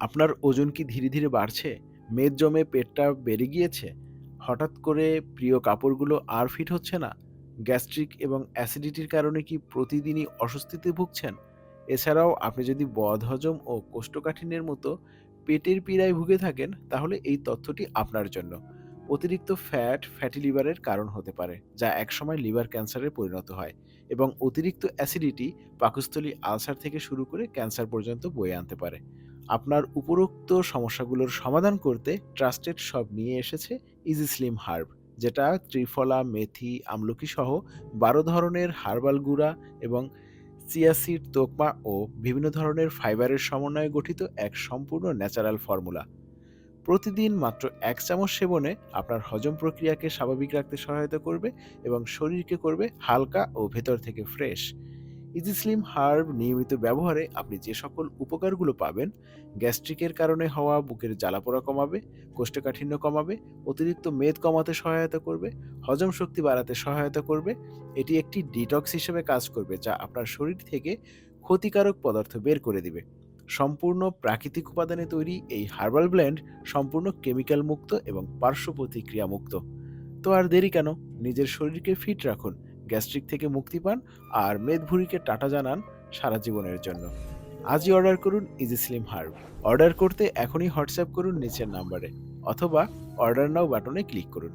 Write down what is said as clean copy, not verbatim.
আপনার ওজন কি ধীরে, ধীরে বাড়ছে? মেদ জমে পেটটা বেড়ে গিয়েছে? হঠাৎ করে প্রিয় কাপড়গুলো আর ফিট হচ্ছে না? গ্যাস্ট্রিক এবং অ্যাসিডিটির কারণে কি প্রতিদিনই অস্বস্তিতে ভুগছেন? এছাড়াও আপনি যদি বদহজম ও কোষ্ঠকাঠিন্যের মতো পেটের পীড়ায় ভুগে থাকেন, তাহলে এই তথ্যটি আপনার জন্য। অতিরিক্ত ফ্যাটি লিভারের কারণ হতে পারে, যা একসময় লিভার ক্যান্সারে পরিণত হয় এবং অতিরিক্ত অ্যাসিডিটি পাকস্থলী আলসার থেকে শুরু করে ক্যান্সার পর্যন্ত বয়ে আনতে পারে। আপনার উপরোক্ত সমস্যাগুলোর সমাধান করতে ট্রাস্টেড সব নিয়ে এসেছে ইজি স্লিম হার্ব, যেটা ত্রিফলা, মেথি, আমলকি সহ ১২ ধরনের হার্বাল গুঁড়া এবং চিয়া সিড, তোকমা ও বিভিন্ন ধরনের ফাইবারের সমন্বয়ে গঠিত এক সম্পূর্ণ ন্যাচারাল ফর্মুলা। প্রতিদিন মাত্র ১ চামচ সেবনে আপনার হজম প্রক্রিয়াকে স্বাভাবিক রাখতে সহায়তা করবে এবং শরীরকে করবে হালকা ও ভেতর থেকে ফ্রেশ। ইজি স্লিম হার্ব নিয়মিত ব্যবহারে আপনি যে সকল উপকারগুলো পাবেন: গ্যাস্ট্রিকের কারণে হওয়া বুকের জ্বালাপোড়া কমাবে, কোষ্ঠকাঠিন্য কমাবে, অতিরিক্ত মেদ কমাতে সহায়তা করবে, হজম শক্তি বাড়াতে সহায়তা করবে। এটি একটি ডিটক্স হিসেবে কাজ করবে, যা আপনার শরীর থেকে ক্ষতিকারক পদার্থ বের করে দিবে। সম্পূর্ণ প্রাকৃতিক উপাদানে তৈরি এই হার্বাল ব্লেন্ড সম্পূর্ণ কেমিক্যাল মুক্ত এবং পার্শ্ব প্রতিক্রিয়া মুক্ত। তো আর দেরি কেন? নিজের শরীরকে ফিট রাখুন, গ্যাস্ট্রিক থেকে মুক্তি পান আর মেদভুঁড়িকে টাটা জানান সারা জীবনের জন্য। আজই অর্ডার করুন ইজি স্লিম হার্ব। অর্ডার করতে এখনই হোয়াটসঅ্যাপ করুন নিচের নাম্বারে, অথবা অর্ডার নাও বাটনে ক্লিক করুন।